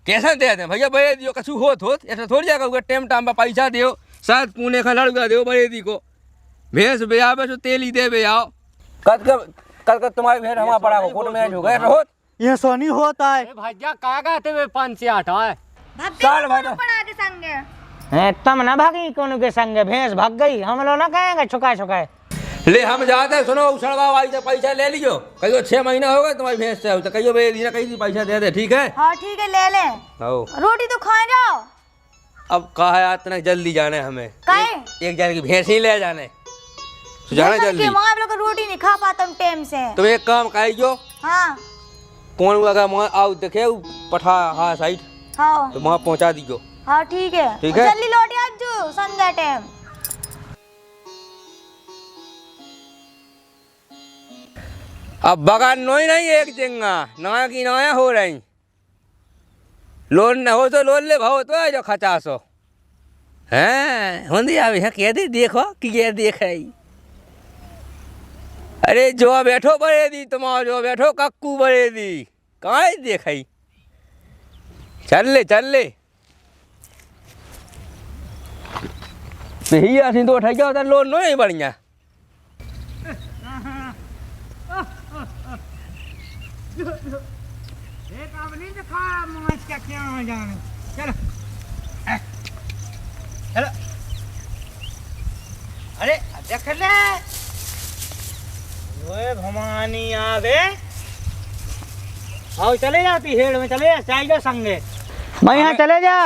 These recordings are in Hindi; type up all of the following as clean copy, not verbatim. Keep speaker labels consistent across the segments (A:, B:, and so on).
A: कैसे दे दे भैया बड़े दियो कछु होत ऐसा थोड़ी जाकर टेम टाइम पर पैसा दियो शायद पुणे का लड़का दियो बड़े दी को भैंस बेयावे तो तेल ही दे बेयाओ कल तुम्हारी भैंस हमारा बड़ा कोट में हो गए रोज
B: ये सोनी होता है
C: भैया कहा कहते हुए 5 से 8 है
A: चल भाई
D: पड़ा के संग
B: है तम ना भागी कौन के संग भैंस भाग गई हम लोग ना कहेंगे छुकाए छुकाए
A: ले हम जाते हैं सुनो उछड़वा वाली से पैसा ले लियो कहियो 6 महीना हो गए तुम्हारी भैंस से तो कहियो भैया दीना कहीं पैसा दे दे ठीक है।
D: हाँ ठीक है ले ले रोटी तो खाए जाओ।
A: अब कहा है इतना जल्दी जाने हमें एक जाने की भैंस ही ले जाने तो जाना जल्दी
D: वहाँ लोग रोटी नहीं खा पाता हम टाइम से।
A: तुम एक काम कहियो
D: हाँ
A: कौन हुआ वहाँ आओ देखे पठा हाँ साइड
D: हाँ
A: तो वहाँ पहुँचा दीजियो।
D: हाँ ठीक है जल्दी लौट आज जो संध्या टाइम।
A: अब बगान नोई नहीं एक जंगा नया की नया हो रही लोन न हो तो लोन ले भाव तो है जो 50 हैं होंदी अभी है कह दी देखो कि ये देख रही अरे जो बैठो बड़े दी तुम्हारा जो बैठो कक्कू बड़े दी कहाँ देख रही चल ले भैया तो उठ गया उधर लोन नहीं बढ़िया
B: एक अब नहीं दिखा मच क्या क्या जाने चलो चलो अरे देख ले ओए भवानी आवे आओ चले जाती हेड़ में चले जा चाहिए संगे मैं यहाँ चले जा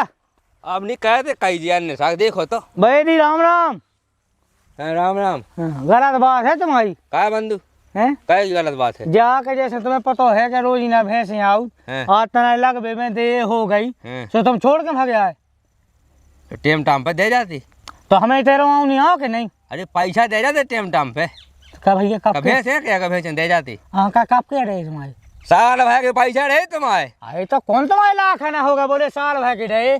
A: अब नहीं कहते कई जियान ने साग देखो तो
B: भाई दी राम राम
A: राम राम
B: गलत बात है तुम्हारी
A: काय बंधु
B: हैं
A: काय गलत बात है
B: जाके जैसे तुम्हें पता है कि रोज ना भैंस आऊ आज तना लग बे में दे हो गई तो तुम छोड़ के भाग आए
A: टेम टाइम पे दे जाती
B: तो हमें तेरे वहाँ नहीं आओ कि नहीं
A: अरे पैसा दे जाते टेम टाइम पे
B: का भैया कब
A: भैंस है क्या भैंस दे जाती
B: हाँ का कब के रहे तुम्हारे
A: साल भाई के पैसा रहे तुम्हारे
B: अरे तो कौन तुम्हारे लाख है ना होगा बोले साल भाई के रहे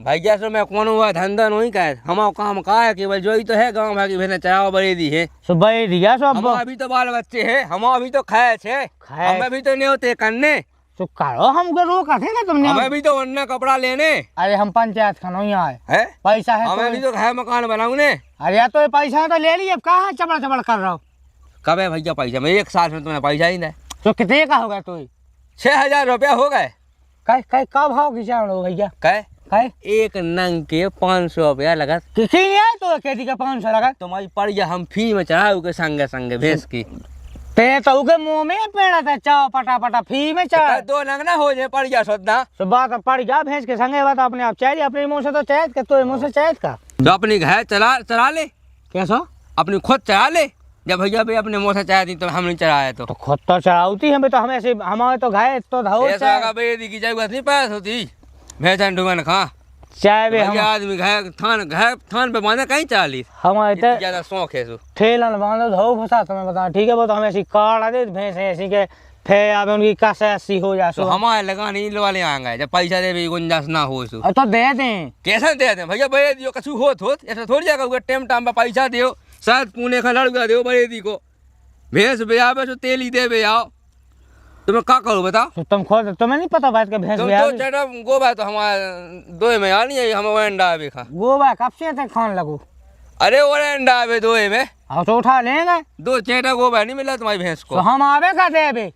A: भैया सो मैं कौन हुआ धंधा नहीं का हमारा काम का है केवल जो ही तो है गाँव भाई की भैंस चरावा बड़ी दी है
B: सुबह दिया सब
A: हम अभी तो बाल बच्चे है हम अभी तो खाए छे हमें भी तो नहीं होते करने
B: तो करो हमको रोका थे ना तुमने
A: हमें भी तो वरना कपड़ा लेने
B: अरे हम पंचायत का नहीं आए
A: है
B: पैसा है
A: हमें भी तो घर मकान बनाऊंगे
B: अरे यार तो पैसा है तो ले लिए अब कहाँ चबड़ चबड़ कर रहा हो
A: कब है भैया पैसा मैं 1 साल में तुमने पैसा ही नहीं
B: तो कितने का होगा तो
A: 6000 रुपया हो गए
B: का भाव खिंचा भैया
A: कहे
B: काय
A: एक नंग के 500 रुपया लगा
B: किसी ने है तो खेती का 500 लगा
A: तुम्हारी पड़ गया हम फी में चढ़ाऊ के संगे भैंस की
B: ते तो के मुंह में पेड़ा था चाव पटा फी में चढ़ा
A: 2 नंग ना हो जाए पड़ गया सोचना
B: तो बात पड़ गया भैंस के संगे बात अपने आप चाहिए अपने मुंह से तो चाहिए का तो मुंह से चाहिए का
A: तो अपनी घर चला ले
B: कैसा
A: अपनी खुद चढ़ा ले जब भैया भी अपने मुँह से चाह दी तो हम नहीं चढ़ाए तो
B: खुद तो चढ़ाती हमें तो हमें हमारे तो घाय तो धाओ
A: की जरूरत नहीं पास होती भैंस ढूंढन खा
B: चाहे वे हम
A: आदमी थान पे बांधे कहीं 40
B: हमारे तो
A: ज्यादा शौक है
B: ठेलन बांधो धो फंसा तुम्हें बता ठीक है वो तो हमें ऐसी काट दे भैंस ऐसी के फिर अब उनकी कस ऐसी हो जा
A: तो हमारे लगा नहीं वाले आएंगे जब पैसा दे भी गुंजाइश ना हो
B: तो दे दें
A: कैसे दे दें भैया बड़े दियो कछु होत ऐसा थोड़ी जाकर टेम टाइम पर पैसा दियो शायद पुणे का लड़का दियो बड़े दी को भैंस बेयावे तो तेल ही दे बेयाओ तुम्हें क्या करूँ बताओ
B: तो तुम खुद तुम्हें नहीं पता बात का भैंस
A: तो चटा गोबा तो हमारे 2 में आ नहीं हम अंडा भी खा
B: गोबा कब से तक खान लगो
A: अरे वो अंडा आवे 2 में
B: हाँ तो उठा लेंगे
A: 2 चेटा गोबा नहीं मिला तुम्हारी भैंस को
B: तो हम आवे का देवे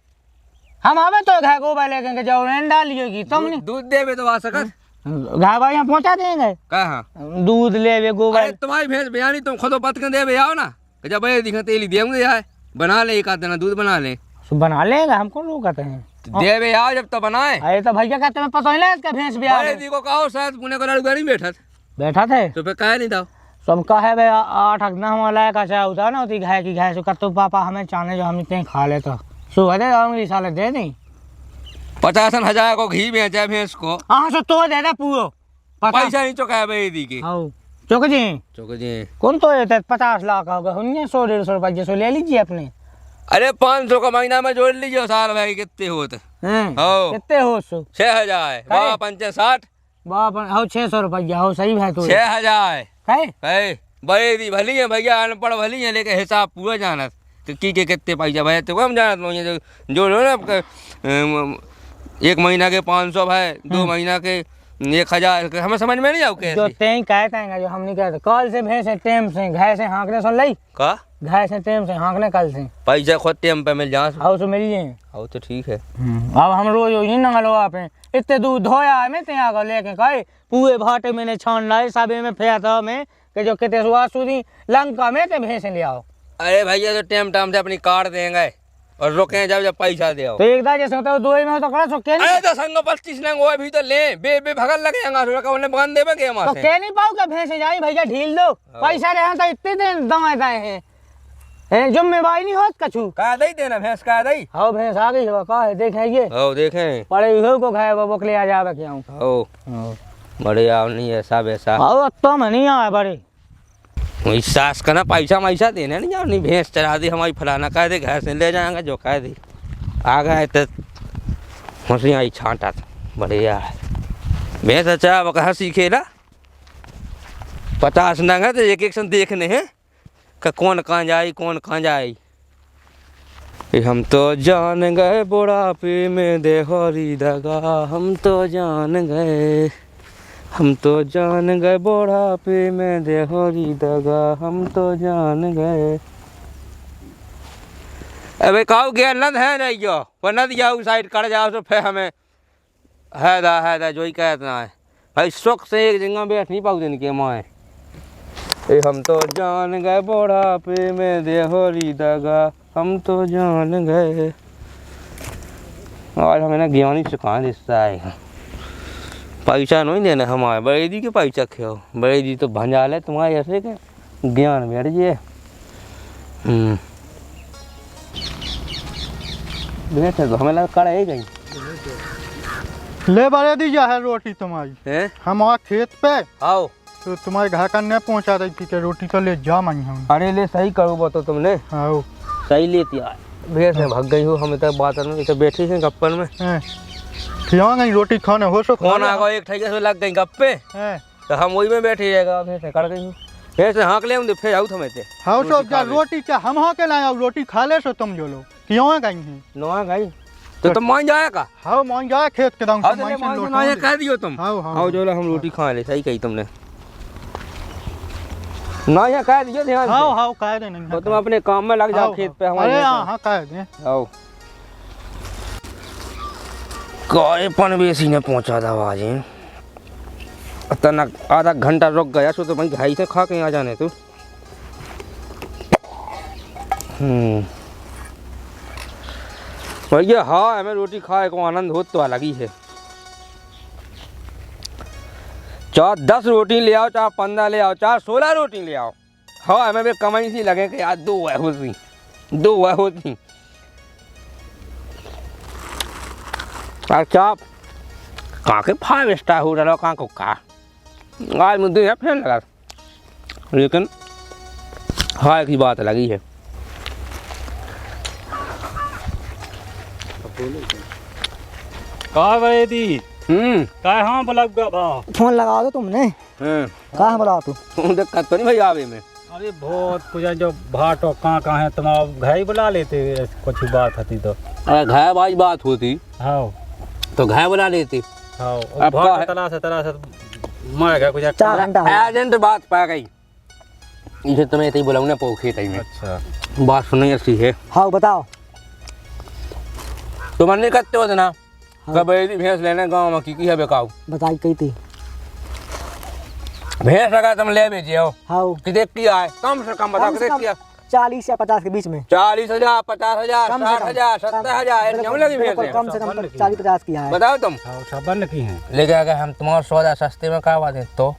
B: हम आवे तो घा गोबा लेके जाओ अंडा लियोगी तुम नहीं
A: दूध देवे तो आ सकत
B: घा भाई यहाँ पहुँचा देंगे
A: कहाँ
B: दूध ले गोबा
A: तुम्हारी भैंस बयानी तुम खुद पत के देवे आओ ना जब बड़े दिखा तेली देंगे यार बना ले एक आध दिन दूध बना ले
B: बना लेगा हमको रोकते हैं
A: देवे आओ जब तो बनाए
B: अरे तो भैया कहते हैं पता नहीं इसका भैंस भी
A: बड़े दी को कहो शायद पुणे का लड़का नहीं
B: बैठा थे
A: तो फिर कहे नहीं था
B: सब कहे भाई 8 अगना हमारा का चाहे होता ना होती घाय की घाय कर तो पापा हमें चाहने जो हम इतने खा ले तो सुबह दे अंगली साले दे दी
A: 50,000 को घी बेचा भैंस को
B: हाँ तो दे दे पूरो
A: पैसा नहीं चुकाया बड़े दी की
B: चौक जी कौन तो 50 लाख होगा 100-150 रुपये सो ले लीजिए अपने
A: अरे 500 का महीना में जोड़ लीजिए साल भाई कितने होते
B: कितने हो सो
A: 6,000 बाबा 50-60
B: बाबा हो 600 रुपया हो सही भाई तो
A: 6,000
B: है
A: बड़े दी भली है भैया अनपढ़ भली है लेकिन हिसाब पूरा जानत तो की के कितने पैसा भाई तो हम जानत जो लो ना 1 महीना के 500 है, 2 महीना के 1000, हमें समझ में नहीं आओ
B: जो
A: कैसे
B: तें कहते हैं जो हम नहीं कहते, कल से भैंस है टेम से घाय से हाँकने सुन ली,
A: का
B: घाय से टेम से हाँकने कल से
A: पैसा खुद टाइम पे मिल जा
B: हाउ से मिल जाए।
A: आओ तो ठीक है।
B: अब हम रोज ही नंगलो पे इतने दूध धोया है मैं त्या को लेके कहे पूरे भाटे मैंने छान लाए सबे में फेंता में कि जो कितने सुहा सुधी लंका में ते भैंस ले आओ।
A: अरे भैया तो टाइम से अपनी काट देंगे और रुके जब पैसा दे आओ।
B: तो एक जैसे होता है दो ही में तो कड़ा सके नहीं
A: अरे तो संग 25 नंग वो भी तो ले बे भगल लगे उन्हें बंद देवे के
B: तो
A: मां से
B: कह नहीं पाओ क्या भैंस जाई भैया ढील दो पैसा रहे तो इतने दिन दवाए दाए हैं जिम्मेवारी नहीं होत कछु
A: का दई देना भैंस का दई।
B: हाँ भैंस आ गई है का है देखेंगे
A: आओ देखें
B: पड़े हुए को खाए वो बकले आ जावे क्या हूं
A: आओ बड़े आओ नहीं ऐसा वैसा
B: आओ तो मैं नहीं आए बड़े
A: वही सास का ना पैसा देने नहीं जाओ नहीं भैंस चढ़ा दी हमारी फलाना कह दे घर से ले जाएंगे जो कह दी आ गए तो हंसी आई छांटा बढ़िया है भैंस अच्छा वो कहाँ सीखेला 50 नंग है तो एक सन देखने हैं कि कौन कहाँ जाई कौन कहाँ जाई। हम तो जान गए बुढ़ापे में देहोरी दगा हम तो जान गए हम तो जान गए बुढ़ापे में देहोरी दगा हम तो जान गए। अबे काऊ गया नद है नहीं जो वो नद जाओ साइड कर जाओ तो फिर हमें है जो ही कहना है भाई सुख से एक जगह बैठ नहीं पाऊ दिन के माए। हम तो जान गए बुढ़ापे में देहोरी दगा हम तो जान गए। और हमें ना ज्ञानी सिखा देता है पैसा नहीं देना हमारे बड़े दी के पैसा खेओ बड़े दी तो भंजाल है तुम्हारे ऐसे के ज्ञान बैठ जाए। तो हमें लगा कड़ा है कहीं
E: ले बड़े दी जा है रोटी तुम्हारी
A: हैं
E: हम आ खेत पे
A: आओ
E: तो तुम्हारे घर का नहीं पहुंचा रही थी कि रोटी तो ले जा मई हम।
A: अरे ले सही करो बताओ तुमने
E: आओ
A: सही लेती यार भैंस में भाग गई हो हमें तो बात में तो बैठी है गप्पन में
E: खिया गई रोटी खाने हो सो
A: कौन आ गए एक ठेके से लग गई गप्पे
E: हैं
A: तो हम वही में बैठे रहेगा भैंस कर गई हूँ भैंस हाँक ले हम फिर आऊ थमे थे
E: हाउ सो क्या रोटी क्या हम हाँ के लाए रोटी खा ले सो तुम जो लो क्यों गई हैं
A: नोआ गई तो तुम मान जाएगा
E: हाउ मान जा खेत के दंग
A: आओ तो ले कह दियो तुम
E: हाउ
A: आओ जो हम रोटी खा ले सही कही तुमने ना यहाँ कह दियो ध्यान से।
E: हाउ हाउ कह दे नहीं
A: तो तुम अपने काम में लग जाओ खेत पे हमारे
E: अरे हां कह दे
A: आओ कोई पन बेसी ने पहुंचा था आवाज तना आधा घंटा रुक गया सो तो भाई घाई से खा के आ जाने तू। भैया हाँ हमें रोटी खाए को आनंद हो तो अलग ही है। चाहे 10 रोटी ले आओ चाहे 15 ले आओ चाहे 16 रोटी ले आओ हाँ हमें भी कमाई सी लगे कि यार 2 है होती अच्छा कहाँ के 5 स्टार हो रहा कहाँ को कहा आज मुद्दे है फिर लगा लेकिन हाँ की बात लगी है।
C: कहा गए दी का हाँ लगा भा
B: फोन लगा दो तुमने कहाँ बुलाओ तू
A: दिक्कत तो नहीं भाई आवे में।
C: अरे बहुत कुछ जो भाट और कहाँ है तुम आप घर ही बुला लेते कुछ बात होती तो
A: अरे घाय बाज बात होती
C: हाँ
A: तो घाय बुला लेती
C: हाँ
A: अब
C: भाट तला से मर गया कुछ
B: 4 घंटा
A: एजेंट बात पा गई इसे तुम्हें इतनी बुलाऊ ना पो खेत में
C: अच्छा
A: बात सुननी अच्छी है।
B: हाँ बताओ
A: तुम नहीं करते हो ना कब भैंस लेने गाँव में की है बेकाऊ
B: बताई कही थी
A: भैंस अगर तुम ले बेचे हो
B: हाँ
A: कि देख किया है कम से कम बताओ देख किया
B: 40 या 50 के बीच में
A: 40,000 50,000
B: कम से कम।
A: 60,000 70,000 क्यों लगी भैंस
B: कम से कम 40-50 की है।
A: बताओ तुम
C: हाँ सबन की है
A: लेकिन अगर हम तुम्हारा सौदा सस्ते में करवा दें तो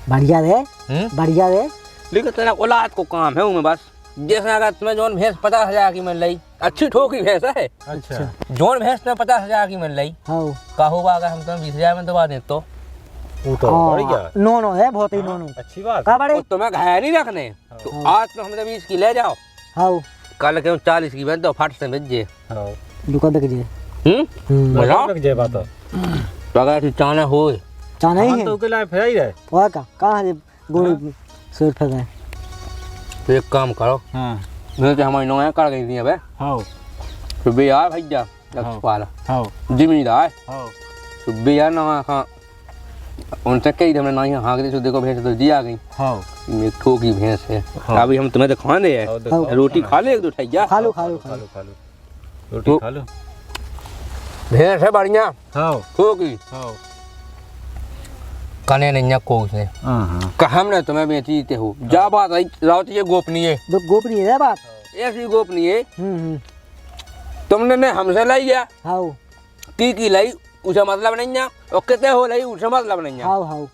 B: बढ़िया रे बढ़िया रे
A: लेकिन तेरा औलाद को काम है उनमें बस जैसे अगर तुम्हें जोन भैंस 50,000 की मिल रही अच्छी ठोकी भैंस है
C: अच्छा
A: जोन भैंस तुम्हें 50,000 की मिल रही
B: हाँ
A: कहोगा अगर हम तुम्हें 20,000 में दबा दें तो
C: वो तो बढ़िया
B: नो है बहुत ही नो
C: अच्छी बात
B: का बड़े
A: तो तुम्हें घाया नहीं रखने तो आज तो हमें 20 की ले जाओ
B: हाँ
A: कल के 40 की बेच दो फट से भेजिए
C: हाँ
B: दुकान देख जे
A: बताओ
C: लग जाए बात
A: तो अगर चाने हो
B: चाना ही है
C: तो के लिए फिर ही रहे
B: और का कहाँ से गोली सुर फंस गए
A: तो एक काम करो
C: हाँ
A: मैं तो हमारी नौया कर गई थी अब
C: हाँ
A: तो बे यार भैया लक्षपाल
C: हाँ
A: जिम्मेदार
C: हाँ
A: सुबह यार ना हाँ उनसे कही हमने ना यहाँ हाँक दी तो देखो भैंस तो जी आ गई
C: हाँ
A: एक ठोकी भैंस है
C: हाँ।
A: अभी हम तुम्हें दिखा दे
C: हाँ, दिखाओ।
A: रोटी खा ले एक दो ठैया
B: खा लो खा लो खा
C: खा
B: लो
C: लो खा लो रोटी खा लो
A: भैंस है बढ़िया
C: हाँ
A: ठोकी
C: हाँ
A: कने नहीं को उसने
C: हाँ
A: कहा हमने तुम्हें बेची थे हो जा बात आई रात ये गोपनीय
B: तो गोपनीय है बात।
A: ऐसी गोपनीय
B: हम्म।
A: तुमने ने हमसे लाई गया
B: हाँ
A: की लाई उसे मतलब नहीं है और कितने हो लाई उसे मतलब नहीं है
B: हाँ हाँ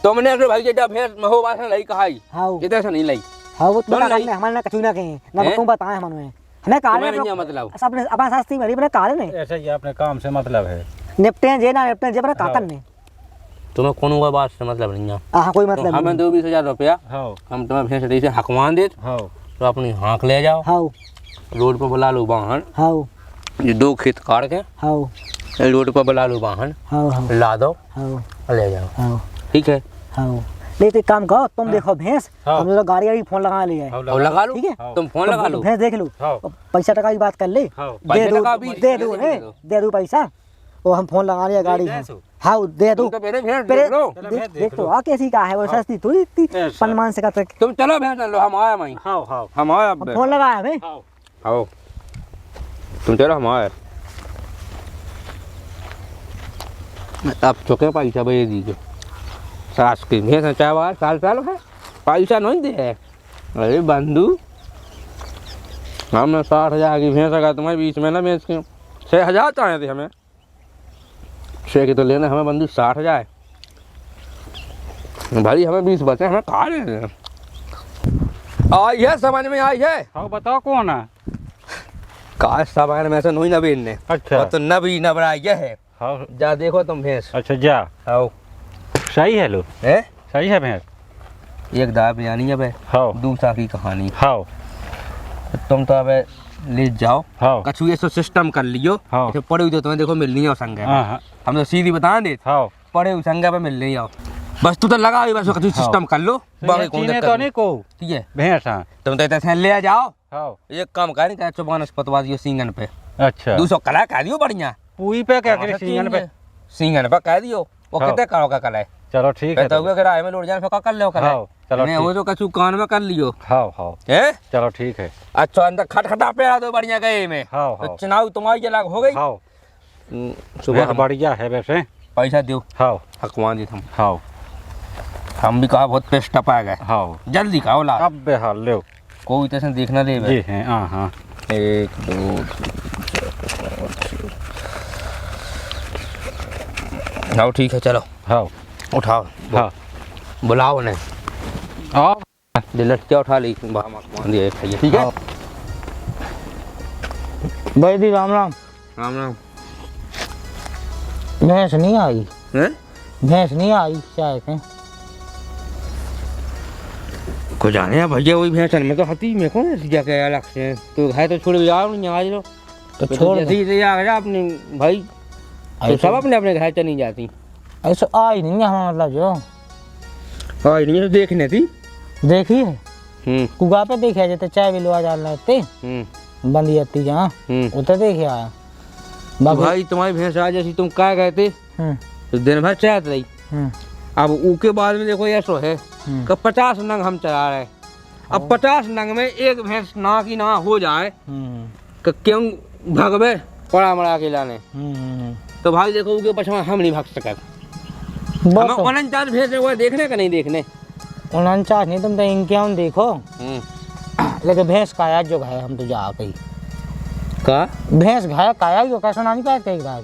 A: तुमने तो भाई जब भैंस महो बासन लाई कहाई
B: हाँ
A: कितने से नहीं लाई
B: हाँ वो तो
A: दोनों लाई।
B: हमारे ना कचू ना कहे ना
A: हैं?
B: तुम बताएं हमें हमें काले
A: तुम्हें नहीं है मतलब
B: अपने अपना सस्ती मेरी अपने काले ने
C: ऐसा ही अपने काम से मतलब है
B: निपटे जे ना निपटे जे अपने काकन ने
A: तुम्हें कौन हुआ बात से मतलब नहीं है
B: हाँ कोई
A: तो
B: मतलब
A: हमें
B: नहीं।
A: 20,000 रुपया
C: हाँ
A: हम तुम्हें भैंस से हकमान दे
C: हाँ
A: तो अपनी हाँक ले जाओ
B: हाँ
A: रोड पर बुला लो वाहन
B: हाँ
A: ये 2 खेत काट के
B: हाँ
A: रोड पर बुला लो वाहन
B: हाँ हाँ
A: ला दो
B: हाँ
A: और ले जाओ
B: हाँ
A: ठीक है
B: हाँ लेकिन एक काम करो तुम देखो भैंस
C: हाँ।
B: हम लोग गाड़ी फोन लगा ले जाए
A: और लगा लो
B: ठीक है
A: तुम फोन लगा लो
B: भैंस देख लो
C: हाँ
B: और पैसा टका की बात कर ले
C: हाँ
A: पैसे
B: दे दो
A: टका भी
B: दे दो
A: दे
B: रे
A: दो।
B: दे दो पैसा और हम फोन लगा लिया गाड़ी में हाँ दे दो
A: तुम तो पहले भैंस
B: पहले
A: देख लो
B: देख तो आ कैसी का है वो सस्ती थोड़ी इतनी
C: ऐसा।
B: पनमान से का
A: तुम चलो भैंस लो हम आए वहीं
C: हाँ हाँ
A: हम आए अब
B: फोन लगाया हमें
C: हाँ
A: आओ तुम चलो हम आए अब चुके पैसा भेज दीजिए सास की भैंस 4 साल है पैसा नहीं दे अरे बंधु हमने 60,000 की भैंस अगर तुम्हें बीच में ना बेच के 6,000 चाहे थे हमें 6 की तो लेना हमें बंधु 60,000 भाई हमें 20 बचे हमें खा रहे हैं आई है समझ में आई है
C: हाँ बताओ कौन है
A: काश सामान में से नहीं नवीन ने
C: अच्छा
A: और तो नबी नबरा यह है
C: हाँ
A: जा देखो तुम भैंस
C: अच्छा जा
A: आओ
C: सही है लो
A: है
C: सही है भैंस
A: एक दाल बिरयानी है बे
C: हाँ
A: दूसरा की कहानी
C: हाँ
A: तुम तो अब ले जाओ
C: हाँ
A: कछु ये सिस्टम कर लियो
C: हाँ।
A: तो पड़े हुए तो तुम्हें देखो मिलनी है संग
C: हाँ
A: हम तो सीधी बता दे
C: हाँ
A: पड़े हुए संग पे मिल नहीं आओ बस तू तो लगा हुई बस कछु सिस्टम कर लो बाकी कौन
C: चीने
A: दिक्कत
C: तो
A: नहीं
C: नहीं को
A: ठीक है
C: भैंस हाँ
A: तुम तो इतने ले जाओ
C: हाँ
A: एक काम कर क्या चुपान अस्पतवा दियो सिंगन पे
C: अच्छा
A: 200 कला कह दियो बढ़िया
C: पूरी पे क्या करे सीजन पे
A: सिंगन पे कह दियो वो
C: हाँ।
A: कितने करो का कल है
C: चलो ठीक है
A: तो किराए में लौट जाने कर लो कल
C: हाँ चलो
A: नहीं वो तो कछु कान में कर लियो
C: हाँ हाँ
A: है
C: चलो ठीक है
A: अच्छा अंदर खटखटा पे दो बढ़िया गए में
C: हाँ
A: तो
C: हाँ
A: चुनाव तुम्हारी जलाग हो गई
C: हाँ
A: सुबह
C: भैंस बढ़िया है वैसे
A: पैसा दो
C: हाँ
A: हकवान दी
C: हाँ
A: हम भी कहा बहुत पेस्ट टपा गए
C: हाँ
A: जल्दी खाओ ला
C: अब बेहाल लो
A: कोई तरह देखना दे
C: जी हैं हाँ हाँ
A: 1 2 आओ ठीक है चलो
C: हाँ
A: उठाओ
C: हाँ
A: बुलाओ ने
C: आप
A: लटके उठा ली हकवान दिए खाइए ठीक है
B: भाई दी राम राम
A: राम राम
B: भैंस नहीं आई
A: हैं
B: भैंस नहीं आई क्या है
A: को जाने यार भैया वही भैंस में तो हती में कौन ऐसी जाके अलग से तो है तो छोड़ आओ नहीं आज लो
B: तो
A: तो
B: छोड़
A: जैसे ही आ गया अपने भाई तो सब अपने अपने घर चली जाती
B: ऐसा आई नहीं है हमारा मतलब जो
A: हाँ नहीं तो देखने थी
B: देखी है कुआ पे देखा जाते चाय भी लोआ जा लेते बंदी आती जहाँ उतर देखे आया
A: तो भाई तुम्हारी भैंस आ जैसी तुम क्या गए थे तो दिन भर चाहत रही अब ऊके बाद में देखो ऐसा है कि 50 नंग हम चला रहे अब 50 नंग में एक भैंस ना की ना हो जाए कि क्यों भगवे पड़ा मरा के लाने तो भाई देखो ऊके पछवा हम नहीं भाग सके हमें 49 भैंस है वो देखने का नहीं देखने
B: 49 नहीं तुम तो इनके देखो लेकिन भैंस काया जो घाया हम तो जा गई
A: का
B: भैंस घाया काया ही कैसा नानी पाया कहीं घाया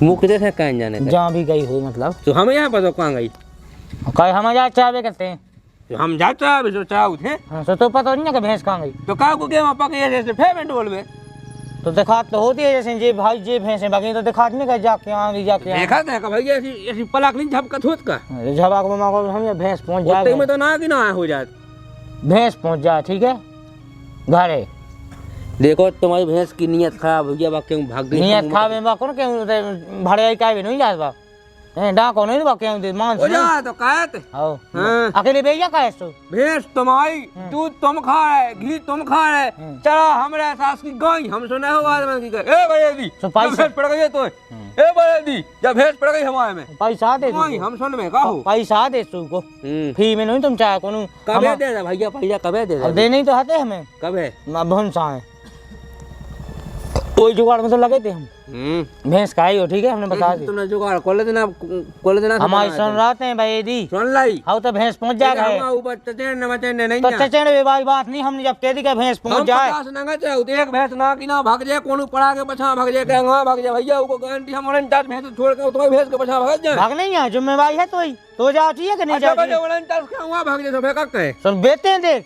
A: मुँह किधर से कहीं जाने का
B: जहाँ भी गई हो मतलब
A: तो हम यहाँ पर कहाँ गई
B: कहीं हम जा चावे करते हैं
A: तो हम जाते हैं जो चाहू थे
B: हाँ, तो पता नहीं ना कि भैंस कहाँ गई
A: तो का को गेम अपा के ऐसे फेमेंट बोल में
B: तो दिखात तो होती है जैसे जे भाई जे भैंस है बाकी तो दिखात नहीं कर जाके आ गई जाके
A: देखा था का भाई ऐसी ऐसी पलक नहीं झपकत होत का
B: झबाक में माको हम भैंस पहुंच
A: उतने
B: जाए
A: में तो ना कि ना हो जात
B: भैंस पहुंच जाए ठीक है घरे
A: देखो तुम्हारी भैंस की नीयत खराब हो गया बाकी भाग गई
B: नियत खा में बाको के भाड़े का भी नहीं जात बा डाको नहीं बाकी दे मान
A: हो जा तो कहते
B: आओ
A: हाँ।
B: अकेले भेजा का तो
A: भैंस तुम्हारी, दूध तुम खा रहे, घी तुम खा रहे, चला हमारे सास की गाय हम सुने हो आदमी की कहे ए बड़े दी
B: तो पैसा-
A: जब भैंस पड़ गई है तो ए बड़े दी जब भैंस पड़ गई हमारे में
B: पैसा दे
A: गाय हम सुन में काहो
B: पैसा दे तू को फी में नहीं तुम चाहे कोनो
A: कबे दे दे भैया भैया कबे दे
B: अब
A: दे
B: दे नहीं तो हते हमें
A: कबे
B: भंसा है कोई जुगाड़ में तो लगे थे हम भैंस का ही हो ठीक है हमने बता दी
A: तुमने जुगाड़ खोल देना
B: हमारी सुन रहे हैं भाई दी
A: सुन लाई
B: हाँ तो भैंस पहुंच जाएगा
A: हम ऊपर चचेड़ मचेड़ नहीं
B: तो
A: ना
B: चचेड़ बेबाई बात नहीं हमने जब कह दी कि भैंस
A: हम
B: पहुंच जाए
A: 50 नंगा चाहे तो एक भैंस ना कि ना भाग जाए कोनो पड़ा के पछा भाग जाए कहंगा भाग जाए भैया को गारंटी हम 49 भैंस छोड़ के तो भैंस के पछा भाग जाए
B: भाग नहीं है जिम्मेवारी है तो जाओ चाहिए कि नहीं
A: अच्छा
B: जाओ
A: बजे 49 के हुआ भाग जाए तो फेंक के
B: सुन बेचते हैं देख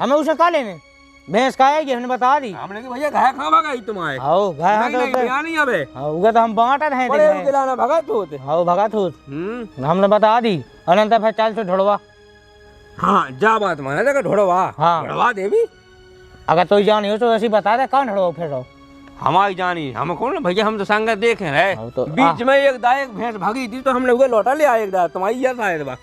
B: हमें उसे खा लेने भैंस का आएगी हमने बता दी
A: हमने कि भैया घाय खा भागा ही तुम्हारे
B: आओ गाय
A: नहीं नहीं बयान नहीं अबे
B: उगा तो हम बांटा रहे
A: बड़े
B: थे
A: खिलाना भगत होते
B: आओ भगा तू हमने बता दी अनंत फिर चल से ढोड़वा
A: हां जा बात माना देखो ढोड़वा
B: हाँ।
A: ढोड़वा देवी
B: अगर तो जानी हो तो ऐसी बता दे कौन ढोड़वा फिर रहो
A: हमारी जानी हम कौन भैया हम तो संगत देखे रहे
B: हाँ, तो
A: बीच में एक दाएक भैंस भागी थी तो हम लोग लौटा ले आए एक दांत तुम्हारी याद शायद बा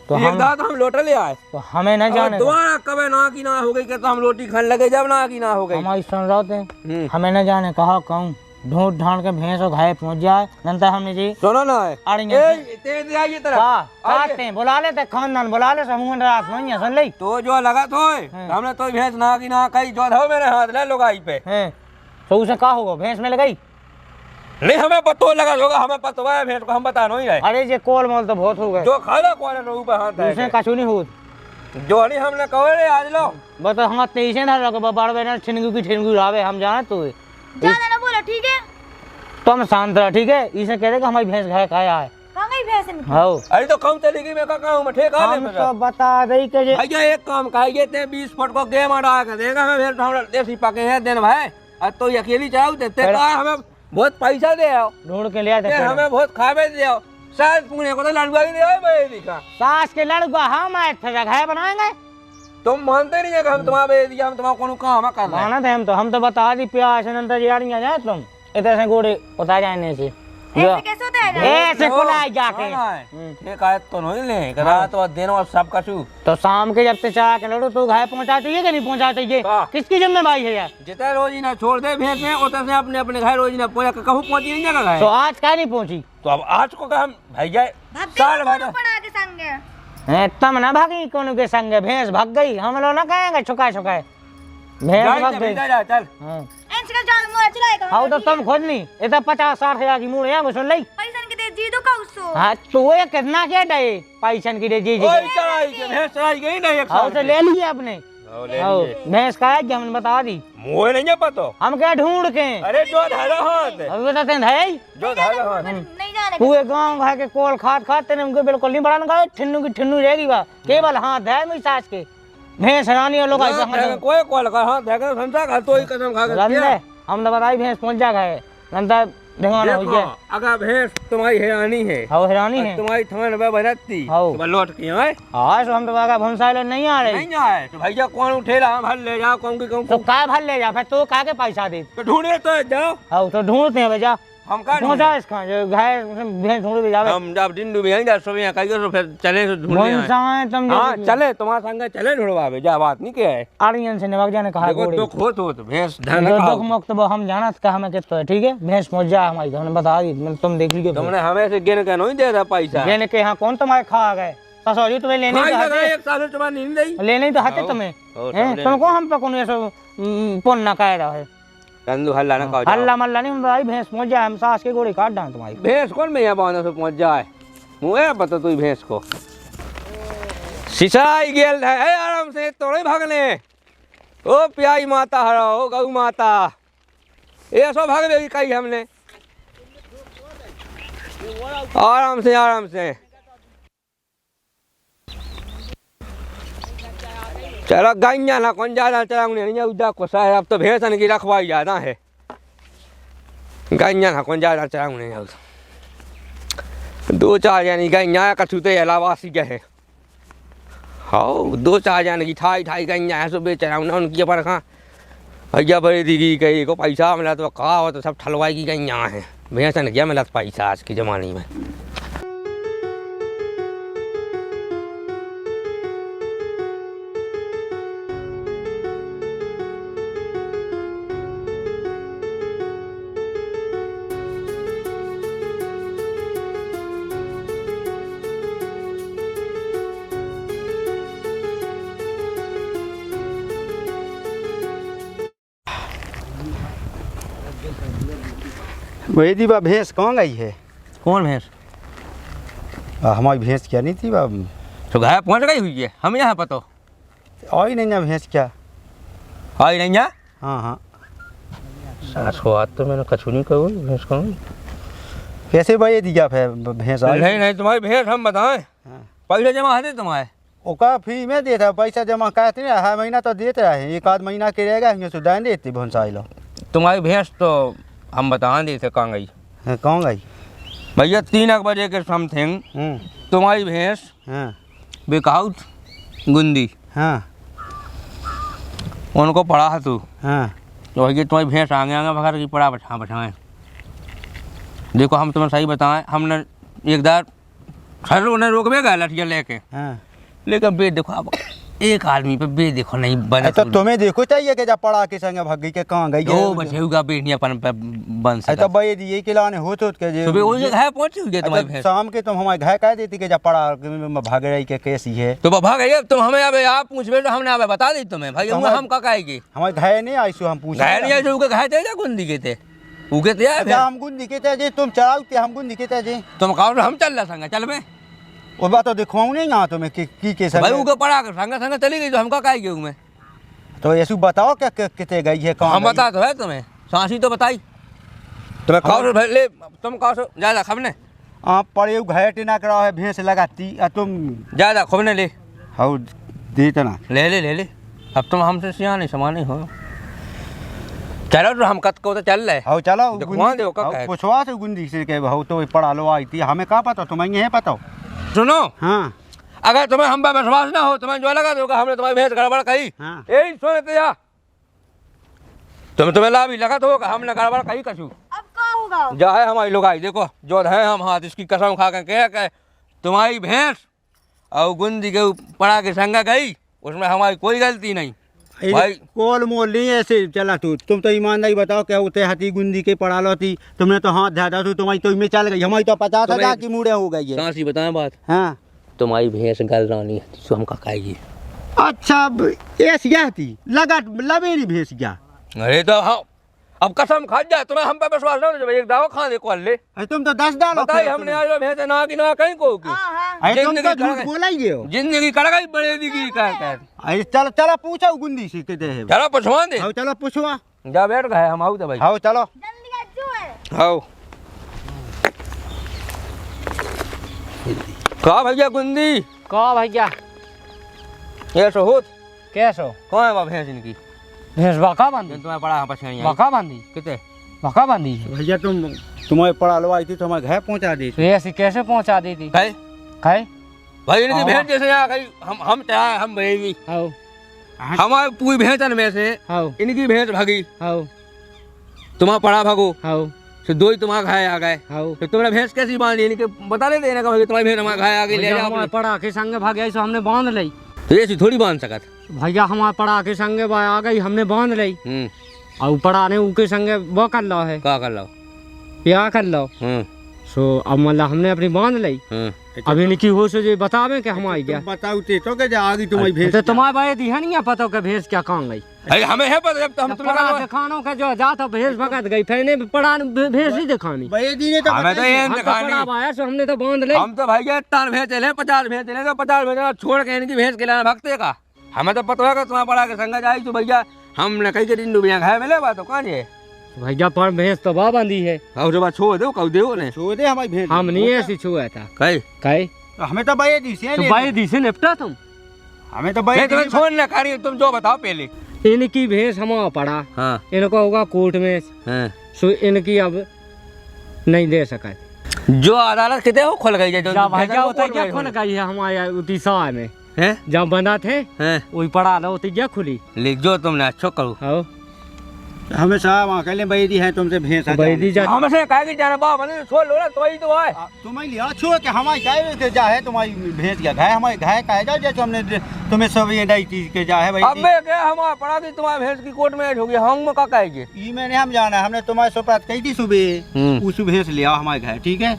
B: तो
A: एक
B: हम
A: दांत हम लौटा ले आए
B: तो हमें न जाने
A: दोबारा कबे ना की ना हो गई कि तो हम रोटी खाने लगे जब ना की ना हो गई
B: हमारी सुन रहे थे हमें न जाने कहा कहूँ ढूंढ ढांड के भैंस और घाय पहुंच जाए नंतर हमने जी
A: सुनो ना
B: अरे
A: ए तेज आई तरफ
B: काटते हैं बुला लेते खानदान बुला ले समूह रात नहीं है सुन ली
A: तो जो लगा तो हमने तो भैंस ना की ना कही जो धो मेरे हाथ ले लुगाई पे
B: हैं तो उसे कहा होगा भैंस में लगाई
A: नहीं हमें पतो लगा होगा हमें पतो है भैंस को हम बता नहीं रहे
B: अरे ये कोल मोल तो बहुत हो गए
A: जो खाला कौन है ऊपर हाथ
B: उसने
A: है
B: कछु नहीं हो
A: जो नहीं हमने कहो रे आज लो
B: बस हाथ तेईस ना रखो बार बेना छिनगू की छिनगू लावे हम जाना तू
D: ज्यादा ना बोलो ठीक है।
B: तुम शांत रह ठीक है इसे कह दे कि हमारी भैंस घाय खाया है
D: कहाँ गई भैंस इनकी?
B: हाँ
A: अरे तो कम चली गई मैं का कहूं मैं ठेका ले
B: हम तो बता दई के जे
A: भैया एक काम खाइए ते 20 फुट को गेम अड़ा के देगा हमें भैंस हमरा देसी पके हैं दिन भाई अब तो ये अकेली चाहू देते का हमें बहुत पैसा दे आओ
B: ढूंढ के ले आते
A: फिर हमें बहुत खावे दे आओ शायद पुणे को तो लड़वा ही दे आओ भाई दिखा
B: सास के लड़का हम आए थे घाय बनाएंगे
A: तुम मानते नहीं है कि हम तुम्हारे बेच दिया हम तुम्हारा कोनो काम कर रहे हैं
B: माना थे हम तो बता दी प्यास नंतर यारियां जाए तुम इधर से गोड़े उतार जाने से
D: ऐसे कैसे होता है ना?
B: ऐसे खुलाए जाके
A: ठीक है तो नहीं ले रात और दिन और सब कछु
B: तो शाम के जब से चाह के लड़ो तो घाय पहुंचा चाहिए कि नहीं पहुंचा चाहिए
A: हाँ।
B: किसकी जिम्मेवारी है यार
A: जितना रोजी ना छोड़ दे भैंस में उतना से अपने अपने घर रोजी ना पहुंचा कहूँ पहुंची नहीं जगह
B: तो
A: है
B: आज क्या नहीं पहुंची
A: तो अब आज को का हम भैया
D: भाभी
A: साल
D: को
A: भर
D: दोनों पड़ा के संग है।
B: है तम ना भागी कोनो के संग भैंस भाग गई हम लोग ना कहेंगे छुकाए छुकाए भैंस भाग गई
A: जा चल
B: हाँ
D: ऐसे का जान मोरा चलाएगा।
B: हाँ तो तुम खुद नहीं इतना 50-60 हजार की मूड़ है सुन ली
D: पैसा के दे जी दो का उसको।
B: हाँ तो ये कितना क्या डे पैसन की दे जी जी
A: ओए चढ़ाई के भैंस चढ़ाई गई ना एक
B: हाँ
A: साल
B: तो ले लिए अपने हाँ भैंस का है कि हमने बता दी
A: मुझे नहीं है पता
B: हम क्या ढूंढ के
A: अरे जो धारा हाथ
B: अभी बताते हैं भाई
A: जो धारा हाथ
D: नहीं जाने
B: पूरे गांव घा के कोल खात तेने उनको बिल्कुल नहीं बढ़ाना का ठिन्नू की ठिन्नू रहेगी बा केवल हाथ है मेरी सास के भैंस रानी और लोग
A: कोई कॉल कर हाथ देकर संसा खा तो ही कसम खा के
B: हमने बताई भैंस पहुंच जाएगा है नंदा ढंगाना हो गया
A: अगर भैंस तुम्हारी हैरानी है
B: हाँ हैरानी है
A: तुम्हारी थमन में बजती
B: हाँ।
A: तो लौट के आए
B: हाँ तो हम तो आगे भंसा लोग नहीं आ रहे
A: नहीं आए तो भैया कौन उठेला हम हल ले जाओ कौन की कौन
B: तो काय भर ले जा फिर तो का के पैसा दे
A: तो ढूंढे तो जाओ
B: हाँ तो ढूंढते हैं भैया
A: हम का
B: पहुंचा इसका जो घाय भैंस ढूंढ भी जावे
A: हम जब दिन डूबे हैं जब सुबह कहीं तो फिर चले तो ढूंढने आए।
B: भंसा है तुम
A: हाँ चले तुम्हारे संग चले ढूंढवावे जा बात नहीं क्या है
B: आर्यन से निभाग जाने कहा
A: देखो
B: गोड़ी
A: दुख हो तो भैंस धन
B: जो
A: खाओ
B: दुख मुक्त वो हम जाना था हमें कितना है ठीक है भैंस पहुंच जा हमारी हमने बता दी तुम देख लीजिए
A: तुमने हमें से गिन के नहीं दे था पैसा
B: लेने के यहाँ कौन तुम्हारे खा गए ससुरी तुम्हें लेने
A: खाई
B: तो
A: लगा
B: हते
A: एक साल तुम्हारी नींद नहीं
B: लेने तो हते तुम्हें हैं तुमको हम पे कौन ऐसा पुण्य ना कह रहा है
A: कंदू हल्ला ना खाओ
B: हल्ला मल्ला नहीं भाई भैंस पहुंच जाए हम सास के गोड़ी काट डाल तुम्हारी
A: भैंस कौन में यहाँ बांधो से पहुंच जाए मुझे पता तू भैंस को सिसाई गेल है आराम से तोड़े भागने ओ प्याई माता हरा ओ गौ माता ये सब भाग गई कही हमने आराम से चलो गैया ना कौन ज्यादा चलाऊंगे नहीं उदा को साहब अब तो भैंसन की रखवाई ज्यादा है गैया ना कौन ज्यादा चलाऊंगे नहीं 2-4 यानी गैया का छूते अलावा सी गए हाँ 2-4 जाने की ठाई गैया है सो बेच रहा हूँ ना उनकी पर कहाँ भैया बड़ी दीदी कही को पैसा मिला तो कहा हो तो सब ठलवाई की गैया है भैंसन क्या मिला पैसा आज के ज़माने में।
F: वही दी बा भैंस कहाँ गई है?
A: कौन भैंस?
F: हमारी भैंस क्या नहीं थी बा?
A: तो घर पहुँच गई हुई है, हम यहाँ पतो
F: आई नहीं ना भैंस क्या?
A: आई नहीं है।
F: हाँ हाँ।
A: सास हो आज तो मैंने कछु नहीं कहूँ भैंस कहूँ।
F: कैसे भाई दिया भैंस आई?
A: नहीं नहीं तुम्हारी भैंस हम बताएं।
F: हाँ।
A: पैसे जमा है तुम्हारे?
F: ओका फ्री में देता पैसा जमा करते हैं, हर महीना तो देते रहे, एक आध महीना के रहेगा हिंगे सुधार देती भैंस आई लो।
A: तुम्हारी भैंस तो हम बता देते कहाँ गई।
F: कहाँ गई
A: भैया 3 बजे के समथिंग तुम्हारी भैंस
F: हाँ
A: बिकाउट गुंदी
F: हाँ
A: उनको पढ़ा है तू।
F: हाँ
A: तो भैया तुम्हारी भैंस आगे आगे भगर की पड़ा बछाएं। देखो हम तुम्हें सही बताएं, हमने एक बार सर उन्हें रोक में गया लठिया लेके,
F: हाँ।
A: लेकिन बे देखो अब एक आदमी पे बे देखो नहीं बने
F: तो तुम्हें देखो चाहिए कि जब पड़ा के संगे भागी के कहाँ गई
A: दो बचे हुआ बेटी अपन पे बन
F: तो
A: सका।
F: भाई दिए के लाने हो तो के
A: सुबह वही घर पहुंची हुई है तुम्हारी भैंस।
F: शाम के तुम हमारे घर कह देती कि जब पड़ा भाग रही के कैसी है
A: तो भाग गई तुम हमें अब आप पूछबे तो हमने अब बता दी तुम्हें भाई हम का कहेगी।
F: हमारे घर नहीं आई सो हम पूछ
A: घर नहीं आई उनके घर थे गुंदी के थे उके थे
F: हम गुंदी के थे तुम चलाओ हम गुंदी के थे
A: तुम कहो हम चल रहा संग चल में
F: वो बात तो दिखवाऊँ नहीं यहाँ तुम्हें की
A: भाई उके पड़ा कर संग संग चली गई तो हम का कहेगी उसमें।
F: तो ऐसे बताओ क्या कितने गई है कहाँ
A: हम बता तो है तुम्हें सांसी तो बताई तुम्हें कहो ले तुम कहो ज्यादा खबने
F: आप पड़े घर टिना करा है भैंस लगाती तुम
A: ज्यादा खबने ले
F: हाँ देते ना
A: ले अब तुम हमसे सिया नहीं समा नहीं हो। चलो तो हम कत को तो चल रहे
F: हाँ चलो
A: पूछवा
F: से गुंदी से के भाव तो पढ़ा लो आई थी हमें कहाँ पता तुम्हें यही पता।
A: सुनो
F: हाँ
A: अगर तुम्हें हम पे विश्वास ना हो तुम्हें जो लगा दोगा हमने तुम्हारी भैंस गड़बड़ कही
F: हाँ।
A: यही सुनते जा तुम्हें लाभ ही लगा तो होगा हमने गड़बड़ कही कछु
D: अब क्या होगा?
A: जा है हमारी लोग आई देखो जो है हम हाथ इसकी कसम खा कर कह तुम्हारी भैंस और गुंदी के पड़ा के संग गई उसमें हमारी कोई गलती नहीं भाई।
F: कोल मोल नहीं ऐसे चला तुम तो ईमानदारी बताओ क्या होते हाथी गुंदी के पड़ा लो थी तुमने तो हाथ ध्यान तू तुम्हारी तो में चल गई हमारी तो 50,000 की मुड़े हो गई है।
A: सांसी बताएं बात
F: हाँ
A: तुम्हारी भैंस गल रानी है तो हम का खाएगी।
F: अच्छा ऐसी क्या थी लगा लवेरी भैंस क्या?
A: अरे तो हाँ अब कसम खा जाए तुम्हें हम पे विश्वास ना हो एक दावा खा दे कॉल ले
F: तुम तो 10 डालो
A: बताइए हमने आज भैंस ना की ना कहीं को की
F: तुम तो झूठ बोला ही हो
A: जिंदगी कर गई बड़े दी कर
F: चलो चलो पूछो गुंदी से कितने है
A: चलो पूछवा दे
F: चलो पूछवा
A: जा बैठ गए हम आओ तो भाई
F: हाँ चलो
D: जल्दी अज्जू है।
A: आओ का भैया गुंदी
B: कहो भैया
A: ये सो होत
B: कैसो
A: कौन है वो भैंस इनकी?
B: भैंस बका बांधी
A: तुम्हें पड़ा पछाई
B: बका बांधी
A: कितने
B: बका बांधी
F: भैया तुम्हारे पढ़ा लो आई थी तो हमारे घर पहुँचा दी
B: तो ऐसी कैसे पहुंचा दी थी?
A: भाई
B: खाए
A: भाई इनकी भैंस जैसे आ गई हम चाहे हम भैंस
B: हाउ
A: हमारी पूरी भैंसन में से
B: हाउ
A: इनकी भैंस भागी
B: हाउ
A: तुम्हारा पड़ा भागो
B: हाउ
A: फिर दो ही तुम्हारा घाय आ गए
B: हाउ
A: तो तुमने भैंस कैसी बांध ली इनके बता नहीं देना कि तुम्हारी भैंस हमारा घाय आ गई ले
B: भैया
A: जाओ
B: हमारे पड़ा के संगे भाग गई सो हमने बांध ली।
A: तो ऐसी थोड़ी बांध सकत।
B: भैया हमारे पड़ा के संगे आ गई हमने बांध ली और पड़ा ने उनके संगे वो कर लो है
A: क्या कर लो
B: क्या कर लो सो अब मतलब हमने अपनी बांध ली। अब इनकी हो सो जो बतावे कि हम आई गया
F: बताओ तो कि आगे तुम्हारी भैंस
B: तो तुम्हारे भाई दी है नहीं पता कि भैंस क्या कहाँ गई।
A: अरे हमें है पता जब तो हम
B: पड़ा दिखानो का जो जाता भैंस भगत गई फिर पड़ा भैंस ही दिखानी
F: भैया दी ने तो
A: हमें तो ये
B: हम तो पड़ा आया सो हमने तो बांध ली।
A: हम तो भैया 50 भैंस चले 50 भैंस चले तो 50 भैंस छोड़ के इनकी भैंस के लाना भगते का हमें तो पता है कि तुम्हारा पड़ा के संग जाई तो भैया हमने कई के दिन डूबिया खाए मिले बात तो कौन है
B: भैया पर भैंस तो बा बांधी है
A: और जब छोड़ दो कब दो ने
F: छोड़ दे हमारी भैंस
B: हम नहीं ऐसी छुआ था
A: कई
F: हमें तो भैया दी से
B: तो भाई दी से निपटा तुम
F: हमें तो भैया
A: तुम्हें छोड़ने कार्य तुम जो बताओ पहले।
B: इनकी भैंस हमारा पड़ा
A: हाँ
B: इनको होगा कोर्ट में सो इनकी अब नहीं दे सका
A: जो अदालत कितने हो खुल गई
B: जब भैया होता क्या खुल गई है हमारे उतीसा में
A: है
B: जब बंदा थे वही पड़ा लो होती क्या खुली
A: ले जो तुमने अच्छा करो
B: आओ
F: हमें साहब अकेले बैदी है तुमसे भैंस
B: बैदी जा
A: हम से कहे कि जाना बाप मैंने छोड़ लो ना तो ही तो है
F: तुम्हें लिया छोड़ के हमारी गाय के जा है तुम्हारी भैंस क्या गाय हमारी गाय का है जा जैसे हमने तुम्हें सब ये दी चीज के जा है भाई
A: अब मैं क्या हमारा पड़ा कि तुम्हारे भैंस की कोर्ट में हो गई हम का कहेंगे
F: ये मैंने हम जाना हमने तुम्हारे सुप्रात कही थी सुबह उस भैंस लिया हमारे घर ठीक है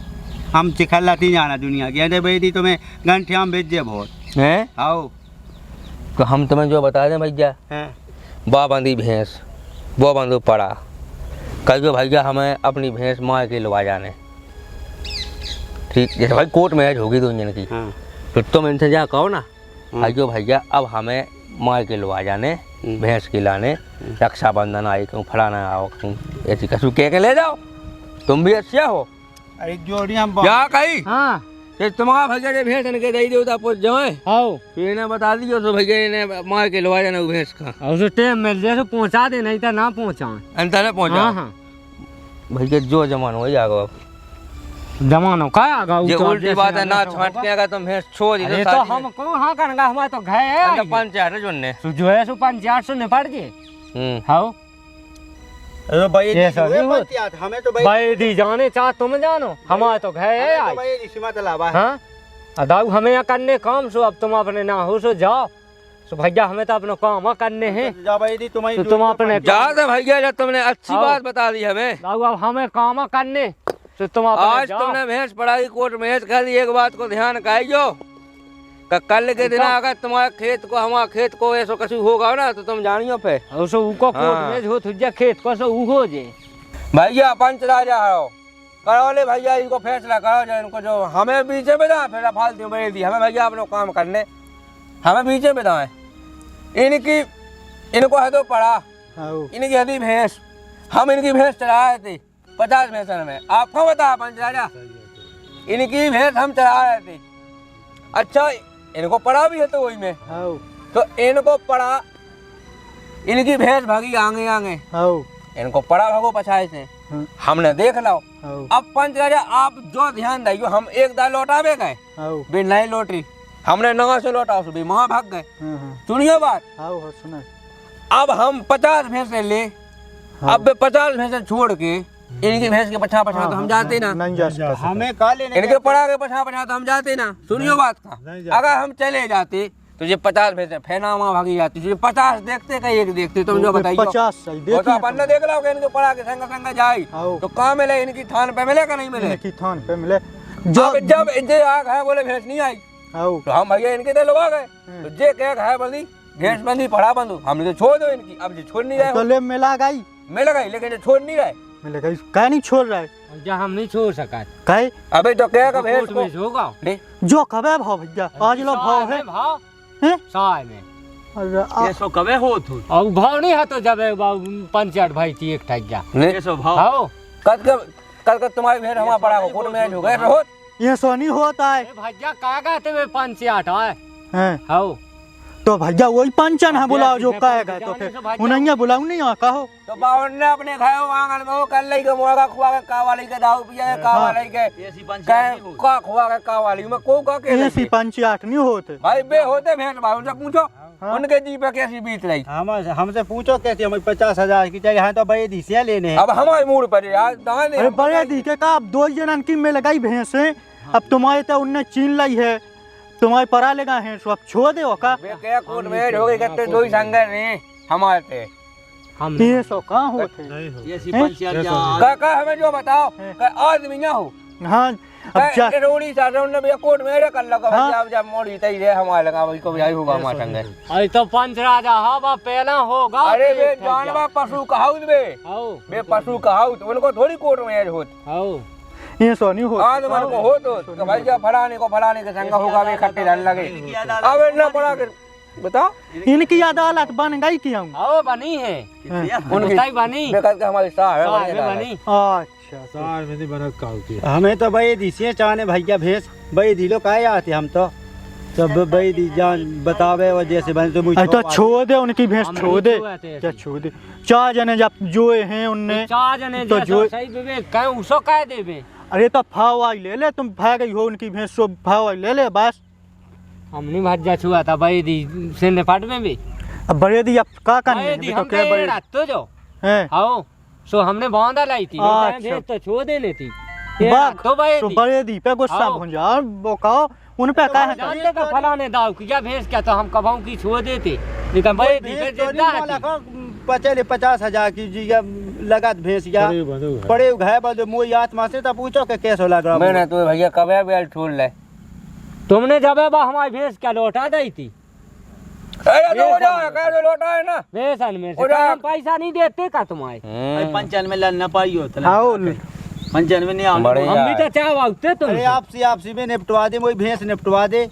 F: हम चिखला थी जाना दुनिया की अरे बैदी तुम्हें घंटे हम भेज बहुत
A: है
F: आओ
A: तो हम तुम्हें जो बता दें भैया बा बांधी भैंस वो बांधो पड़ा कल के भैया हमें अपनी भैंस माँ के लवा जाने, ठीक जैसे भाई कोर्ट मैच होगी दो इंजन की,
F: हाँ
A: फिर तुम इनसे जा कहो ना भाइयों भैया अब हमें माँ के लवा जाने, भैंस के लाने, रक्षाबंधन आई कहूँ फलाना आओ कहूँ ऐसी कसू कह के ले जाओ, तुम भी अच्छा हो।
F: अरे जोड़ी हम
A: क्या कही
B: हाँ
A: ये तुम्हारा भैया ने भैंस इनके दही देवता पूछ जाए,
B: आओ
A: फिर इन्हें बता दियो तो भैया इन्हें मार के लवा जाना वो भैंस का,
B: और उसे टाइम मिल जाए तो पहुँचा दे, नहीं तो ना पहुँचा।
A: अंतर ने पहुँचा।
B: हाँ हाँ
A: भैया जो जमान हो जाएगा
B: जमानो का आगा
A: ये उल्टी बात है ना, छांट के अगर तुम भैंस छोड़ दी
B: अरे तो हम को हाँ करेंगे, हमारे तो घर है
A: पंचायत है जोने।
B: जो है सो 500 निपट गए। हाँ
F: अरे भाई
B: ये सब नहीं होत।
F: हमें तो भाई
B: भाई दी जाने चाह तुम जानो, हमारे तो घर है
F: तो
B: आज।
F: भाई सीमा तलावा है।
B: हाँ अदाऊ हमें यहाँ करने काम सो, अब तुम अपने ना हो सो जाओ, सो भैया हमें तो अपना काम करने हैं,
F: जा भाई दी तुम्हारी
B: तो तुम अपने
A: जा दे भैया जब तुमने अच्छी
B: हाँ।
A: बात बता दी हमें,
B: दाऊ अब हमें काम करने, तो तुम अपने
A: आज
B: जाओ।
A: तुमने भैंस पढ़ाई कोर्ट में कल एक बात को ध्यान कहियो कल के दिन अगर तुम्हारे खेत को हमारा खेत को ऐसा कछु होगा ना तो तुम जानियो पे
B: और सो उको कोट
A: हाँ।
B: में हो तुझे खेत को सो ऊ हो जे।
A: भैया पंच राजा हो करो ले भैया इनको फैसला करो जो इनको जो हमें बीचे में दाए फिर फालतू में दी हमें भैया अपना काम करने हमें बीचे में दाए इनकी इनको है तो पड़ा इनकी हदी भैंस हम इनकी भैंस चढ़ाए थे 50 भैंस में आपको बता पंच राजा इनकी भैंस हम चढ़ा रहे थे अच्छा इनको पड़ा भी है तो वही में तो इनको पड़ा इनकी भैंस भागी आगे आगे इनको पड़ा भागो पछाए से हमने देख लो अब पंच राजा आप जो ध्यान दियो हम एक दाल लौटावे गए भी नहीं लौटी हमने नवा से लौटा भी वहां भाग गए सुनियो बात अब हम 50 भैंसे ले अब 50 भैंसे छोड़ के इनकी भैंस के पछा पछा तो हम जाते ना
F: हमें का लेने
A: इनके पड़ा के पछा पछा तो हम जाते ना सुनियो बात का अगर हम चले जाते तो ये 50 भैंसे फैनामा भागी जाती ये 50 देखते का एक देखते तुम जो बताइए
E: 50 सही
A: वो तो अपन ने देख लो कि इनके पड़ा के संग संग जाए तो कहाँ मिले इनकी थान पे मिले का नहीं मिले
E: की थान पे मिले
A: जब जे आग है बोले भैंस नहीं आई तो हम भैया इनके तो लगा गए तो जे कह है बंदी भैंस बंदी पड़ा बंदू हमने तो छोड़ दो इनकी अब जो छोड़ नहीं
E: तो
A: रहे
E: ले मिला गई
A: मिल गई लेकिन जो छोड़ नहीं रहे
E: मिले गई काय नहीं छोड़ रहा है
B: जा हम नहीं छोड़ सका,
E: काय
A: अबे तो क्या का भैंस
B: कोट
A: को
B: में होगा
A: ले
E: जो कबे भाव भैया आज लो भाव है
B: भाव
E: हैं?
B: साय में
E: अरे
C: ये सो कबे हो तू
B: और भाव नहीं है तो जब पंचायत भाई थी एक ठग जा
A: ले
C: ये सो भाव
B: आओ
A: कल तुम्हारी भैंस हमारा पड़ा को कोर्ट में हो गए रहो
E: ये सोनी होता है
B: भैया का कहते हुए 5 आए
E: हैं
B: आओ
E: तो भैया वही पंचन है बुलाओ जो
B: भैया
E: कहेगा तो
B: जाने
E: फिर
B: से भाग्य
E: उन्हें बुलाऊ नहीं आ कहो
A: तो बावन ने अपने खाए आंगन में वो कर ली के मुर्गा खुआ के कावाली के दाऊ पिया के कावाली के
C: ऐसी पंचायत नहीं
A: का खुआ के कावाली में को का के
E: ऐसी पंचायत नहीं होते
A: भाई बे होते भैंस भाई उनसे पूछो उनके जी पे कैसी बीत रही
F: हमसे पूछो कैसे हमें 50,000 की चाहिए हाँ तो भाई दिसिया लेने हैं
A: अब हमारे मूड पर यार दान
E: अरे बड़े दिखे का अब 2 जनन की मिल गई भैंसे अब तुम्हारे तो उनने चीन लाई है तुम्हारे परा लेगा है सो अब छोड़ दे का
A: बे क्या कोट में हो गई कत्ते दो ही संगर ने हमारे पे
B: हम
E: ये सो कहाँ होते
C: ये ऐसी पंचायत
A: का हमें जो बताओ का आदमी ना हो
E: हाँ अब जा
A: रोड़ी सा रोने भैया कोट में रे कर लगा
E: हाँ।
A: भैया अब जब मोड़ी तई रे हमारे लगा भाई को भी आई होगा हमारे संगे
B: अरे तो पंच राजा हवा पहला होगा
A: अरे बे जानवा पशु कहाउत बे
B: आओ
A: बे पशु कहाउत उनको थोड़ी कोट में होत
B: आओ
E: ये सो नहीं होते
A: आज मन को हो तो भाई जब फलाने के संग होगा वे इकट्ठे रहने लगे अब इतना पड़ा कर बताओ
E: इनकी अदालत बन गई क्यों
B: आओ बनी है
A: उनकी
B: बताई बनी
A: बेकार के हमारी साह है
B: साय
A: बढ़िया
B: में
A: है।
B: बनी
E: अच्छा
C: सार में नहीं बना काऊ की
F: हमें तो भाई दिसिया चाहने भैया भैंस भाई दिलो काहे आते हम तो सब भाई दी जान बतावे और जैसे बने तो मुझे
E: तो छोड़ दे उनकी भैंस
B: हम
E: छोड़
B: नहीं
E: दे
B: छुए थे
E: क्या
B: ऐसे।
E: छोड़ दे 4 जने जब जोए हैं उनने
B: चार जने
E: तो
B: जैसा
E: जो-
B: सही विवेक कहीं उसो कह देबे
E: अरे तो फाव आई ले ले तुम भाग गई हो उनकी भैंस सो फाव आई ले ले बस
B: हम नहीं भज्जा छुआ था भाई दी से निपट में भी
E: अब बड़े दी अब का करने
B: भाई दी
E: हैं? तो
B: हम
E: क्या
B: कहे
E: बड़े
B: रात तो जो
E: हैं
B: आओ सो हमने बांधा लाई थी
E: अच्छा।
B: भेज तो छो दे लेती
E: बाग
B: तो भाई
E: तो बड़े दी पे गुस्सा
B: आओ।
E: भुंजा और वो कहो उन पे का है
B: जानते का फलाने दाव किया भेज क्या तो हम कभाऊ की छो देते लेकिन भाई दी पे जिंदा है
F: 50,000 की जी लगत भैंस या पड़े घाय बद मोई आत्मा से तो पूछो के कैसे लग रहा
A: मैंने तो भैया कबे बेल छोड़ ले
B: तुमने जब बा हमारी भेज क्या लौटा दी थी
A: अरे तो हो जाए कह दो लौटा है ना
B: बेसन में
A: हो जाए
B: पैसा नहीं देते का तुम्हारे
F: 95 लड़ना पाई होता
E: आओ
F: 95 नहीं आना
A: बड़े
B: हम भी तो चाह आते तुम
F: अरे आपसी में निपटवा दे वही भैंस निपटवा दे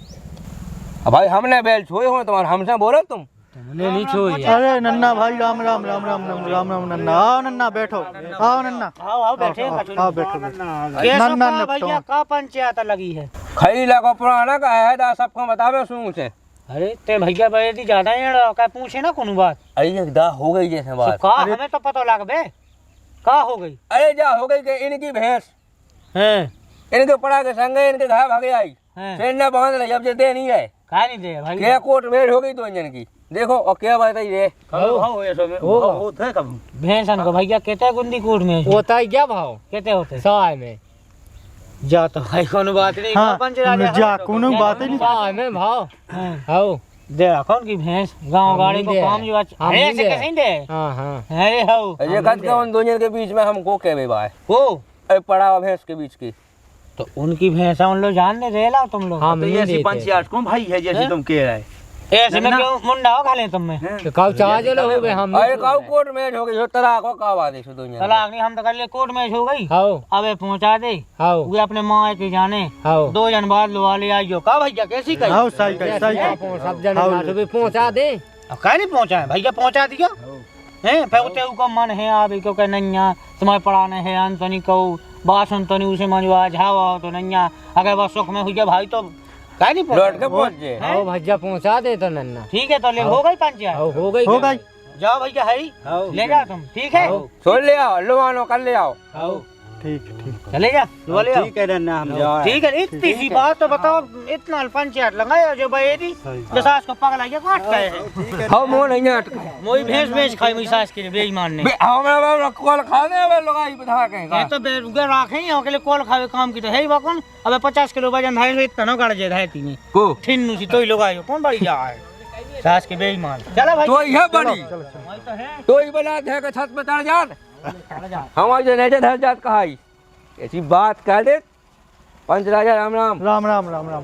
A: भाई हमने बैल छोए हो तुम्हारे हमसे बोलो तुम
B: तुमने नहीं छोड़ी
E: अरे नन्ना भाई राम राम राम राम राम राम राम नन्ना आओ नन्ना बैठो आओ नन्ना
B: आओ बैठे
E: आओ बैठो
B: कैसा
E: नन्ना
B: का भैया का पंचायत लगी है
A: खई लगा पुराना का है दा सबको बतावे सुन से
B: अरे ते भैया बैठी ज्यादा ही का पूछे ना कोनो बात
A: अरे एकदा हो गई जैसे बात
B: का हमें तो पता लगबे का हो गई
A: अरे जा हो गई कि इनकी भैंस
B: हैं
A: इनके पड़ा के संगे इनके घर भागे आई
B: हैं
A: ट्रेन ने बांध ले जब जे दे नहीं है
B: का नहीं दे भाई
A: क्या कोट मेल हो गई तो इंजन की देखो और क्या बात है ये
F: हो ऐसा में होता है कब
B: भैंसन को भैया कहते गुंदी कोट में
G: होता है क्या भाव
B: कहते होते
G: 100 में
B: जा तो भाई कोनो बात नहीं
E: हाँ
B: पंच राजा
E: जा कोनो बात ही नहीं
G: 100 में भाव आओ
B: दे कौन की भैंस गांव गाड़ी को
G: दे।
B: काम जो
G: हम
B: अरे
G: नहीं
B: ऐसे
G: दे।
B: कैसे दे
G: हाँ हाँ
B: अरे हो
A: ये कद के उन दोनों के बीच में हमको क्या बेबा है
B: हो
A: अरे पड़ा हुआ भैंस के बीच की
B: तो उनकी भैंसा उन लोग जान ले रहे ला तुम लोग
G: हम
F: तो
G: नहीं
F: ऐसी
G: देते
F: 5-8 कौन भाई है जैसे तुम कह रहे
B: ऐसे में क्यों मुंडा हो खाले तुम में
G: तो कब चार्ज लो हो गए हम
A: अरे काऊ कोट में हो गई जो तरह को का बात है सो दोनों
B: तलाक नहीं हम तो कर ले कोर्ट मैच हो गई
G: आओ
B: अबे पहुंचा दे
G: आओ
B: वो अपने माँ के जाने
G: आओ
B: 2 जन बाद लो ले आइयो का भैया कैसी कही
E: आओ सही कही
G: सब जने माथो पे पहुंचा दे
B: अब का नहीं पहुंचा है भैया पहुंचा दिया हैं फिर उते को मन है आबे को कह नैया तुम्हारे पढ़ाने है अंतनी को बासन तनी उसे मंजवा झावा तो नैया अगर बस सुख में हो गया भाई तो का नहीं
A: लौट
B: पहुंचा
A: के पहुंच जे
G: आओ भैया पहुंचा दे तो नन्ना
B: ठीक है तो ले हो गई पंचायत
G: आओ हो गई
E: हो गई
B: जाओ भैया हरी ले जा तुम ठीक है
A: छोड़ ले आओ लुवानो कर ले आओ
G: आओ
E: ठीक ठीक
B: चले जा लो ले आओ
F: ठीक है ना हम जा
B: ठीक है इतनी सी बात तो बताओ इतना पंचायत लगाया जो बेटी सास को पगला के काट गए
A: हम मोन नहीं अटका
B: मोई भैंस भैंस खाई मेरी सास के बेईमान ने
A: हमरा कॉल खा दे अब लगाई बता के
B: ये तो बेरुगे राखे ही के लिए कॉल खावे काम की तो है ही वकन अबे 50 किलो वजन है इतना न गाड़ जे है तीने
A: को
B: ठिन्नू सी तोई लोग आयो कौन बड़ी जा है सास के बेईमान चला भाई
A: तो यह बड़ी तो ही बना थे के छत पे चढ़ जात हमारे जो नीचे धर जात कहाई ऐसी बात कह दे पंच राजा राम राम
E: राम राम राम राम